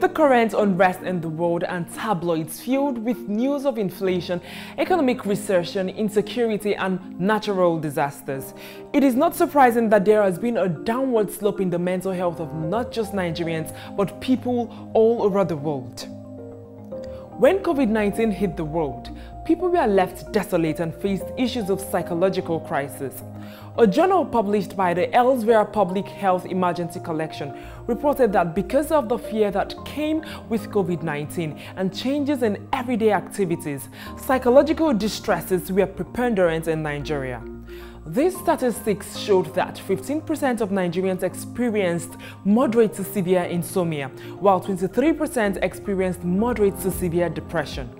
the current unrest in the world and tabloids filled with news of inflation, economic recession, insecurity, and natural disasters, it is not surprising that there has been a downward slope in the mental health of not just Nigerians, but people all over the world. When COVID-19 hit the world, people were left desolate and faced issues of psychological crisis. A journal published by the Elsewhere Public Health Emergency Collection reported that because of the fear that came with COVID-19 and changes in everyday activities, psychological distresses were preponderant in Nigeria. These statistics showed that 15% of Nigerians experienced moderate to severe insomnia, while 23% experienced moderate to severe depression.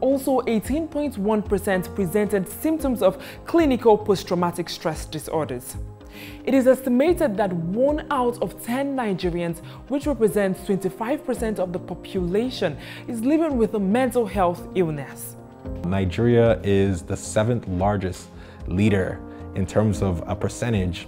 Also, 18.1% presented symptoms of clinical post-traumatic stress disorders. It is estimated that 1 out of 10 Nigerians, which represents 25% of the population, is living with a mental health illness. Nigeria is the 7th largest leader in terms of a percentage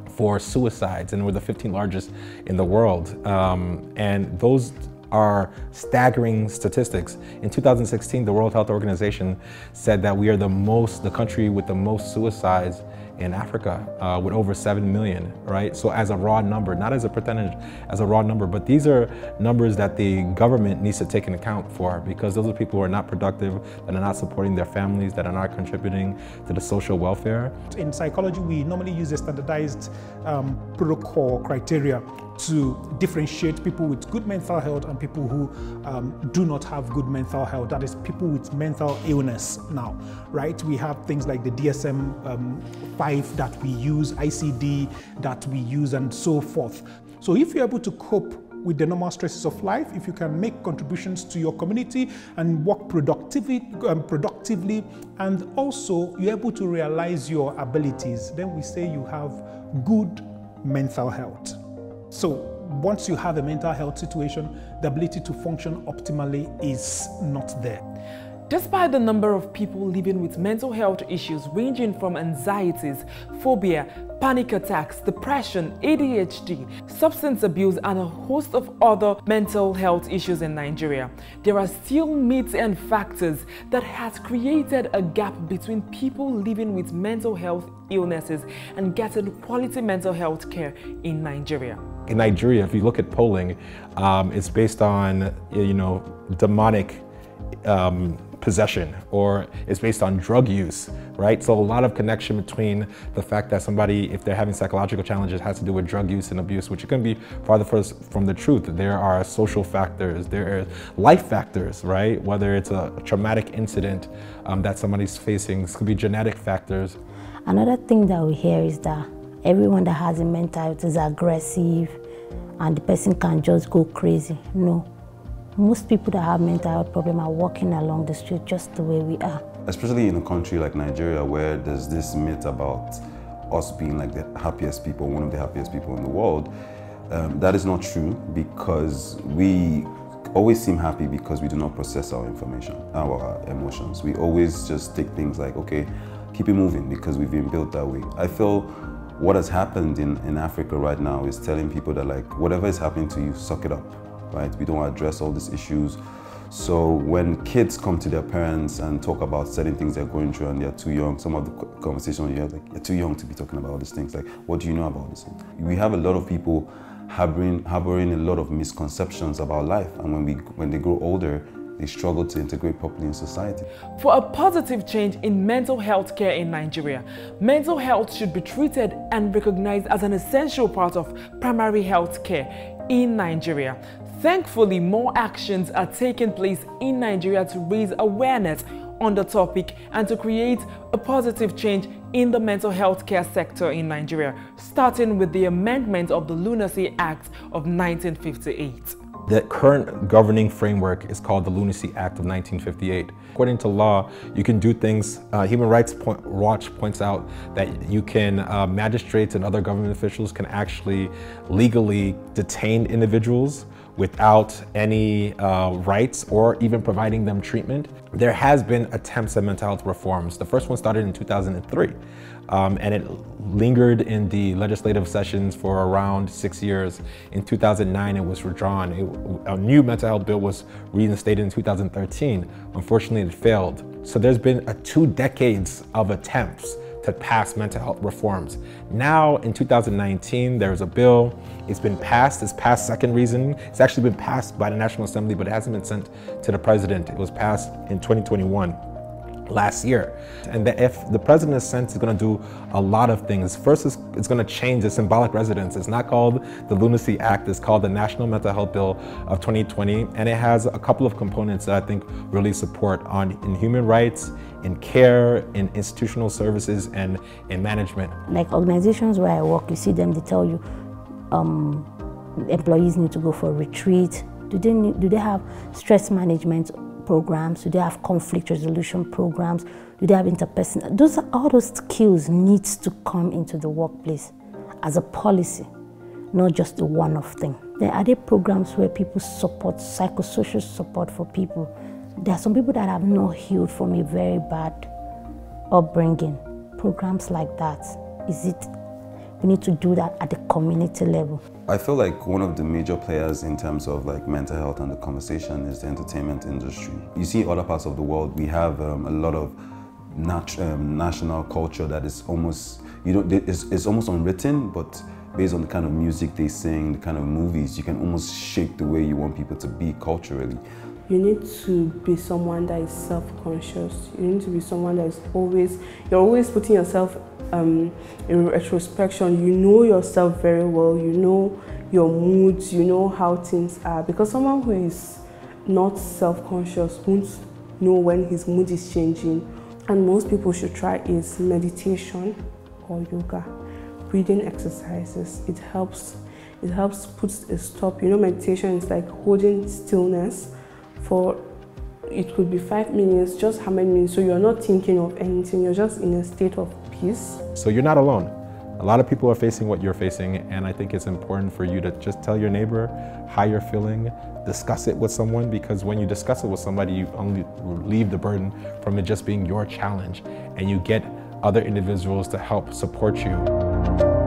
for suicides, and we're the 15th largest in the world. And those are staggering statistics. In 2016, the World Health Organization said that we are the country with the most suicides in Africa, with over 7 million, right? So as a raw number, not as a percentage, as a raw number, but these are numbers that the government needs to take into account for, because those are people who are not productive, that are not supporting their families, that are not contributing to the social welfare. In psychology, we normally use a standardized protocol criteria to differentiate people with good mental health and people who do not have good mental health. That is, people with mental illness now, right? We have things like the DSM-5 that we use, ICD that we use, and so forth. So if you're able to cope with the normal stresses of life, if you can make contributions to your community and work productively, and also you're able to realize your abilities, then we say you have good mental health. So once you have a mental health situation, the ability to function optimally is not there. Despite the number of people living with mental health issues ranging from anxieties, phobia, panic attacks, depression, ADHD, substance abuse, and a host of other mental health issues in Nigeria, there are still myths and factors that has created a gap between people living with mental health illnesses and getting quality mental health care in Nigeria. In Nigeria, if you look at polling, it's based on, demonic possession, or it's based on drug use, right? So a lot of connection between the fact that somebody, if they're having psychological challenges, has to do with drug use and abuse, which can be farther from the truth. There are social factors, there are life factors, right? Whether it's a traumatic incident that somebody's facing, this could be genetic factors. Another thing that we hear is that everyone that has a mental health is aggressive and the person can just go crazy. No. Most people that have mental health problems are walking along the street just the way we are. Especially in a country like Nigeria, where there's this myth about us being like the happiest people, one of the happiest people in the world. That is not true, because we always seem happy because we do not process our information, our emotions. We always just take things like, okay, keep it moving, because we've been built that way. I feel what has happened in Africa right now is telling people that, like, whatever is happening to you, suck it up. Right? We don't address all these issues. So when kids come to their parents and talk about certain things they're going through and they're too young, some of the conversations you have, like, you're too young to be talking about all these things. Like, what do you know about this thing? We have a lot of people harboring a lot of misconceptions about life, and when they grow older, they struggle to integrate properly in society. For a positive change in mental health care in Nigeria, mental health should be treated and recognized as an essential part of primary health care in Nigeria. Thankfully, more actions are taking place in Nigeria to raise awareness on the topic and to create a positive change in the mental health care sector in Nigeria, starting with the amendment of the Lunacy Act of 1958. The current governing framework is called the Lunacy Act of 1958. According to law, you can do things, Human Rights Watch points out that you can, magistrates and other government officials can actually legally detain individuals without any rights or even providing them treatment. There has been attempts at mental health reforms. The first one started in 2003, and it lingered in the legislative sessions for around 6 years. In 2009, it was withdrawn. A new mental health bill was reinstated in 2013. Unfortunately, it failed. So there's been 2 decades of attempts to pass mental health reforms. Now in 2019, there's a bill. It's been passed. It's passed second reading. It's actually been passed by the National Assembly, but it hasn't been sent to the president. It was passed in 2021. Last year. And if the president is sent, is going to do a lot of things. First, it's going to change the symbolic residence. It's not called the Lunacy Act, it's called the National Mental Health Bill of 2020. And it has a couple of components that I think really support in human rights, in care, in institutional services, and in management. Like organizations where I work, you see them, they tell you employees need to go for a retreat. Do they have stress management programs? Do they have conflict resolution programs? Do they have interpersonal? All those skills needs to come into the workplace as a policy, not just a one-off thing. Then are there programs where people support psychosocial support for people? There are some people that have not healed from a very bad upbringing. Programs like that. We need to do that at the community level. I feel like one of the major players in terms of like mental health and the conversation is the entertainment industry. You see other parts of the world, we have a lot of national culture that is almost, it's almost unwritten, but based on the kind of music they sing, the kind of movies, you can almost shape the way you want people to be culturally. You need to be someone that is self-conscious. You need to be someone that is you're always putting yourself in retrospection. You know yourself very well, you know your moods, you know how things are. Because someone who is not self-conscious won't know when his mood is changing. And most people should try is meditation or yoga, breathing exercises. It helps put a stop. You know, meditation is like holding stillness for, it could be 5 minutes, just how many minutes, so you're not thinking of anything, you're just in a state of peace. So you're not alone. A lot of people are facing what you're facing, and I think it's important for you to just tell your neighbor how you're feeling, discuss it with someone, because when you discuss it with somebody, you only relieve the burden from it just being your challenge, and you get other individuals to help support you.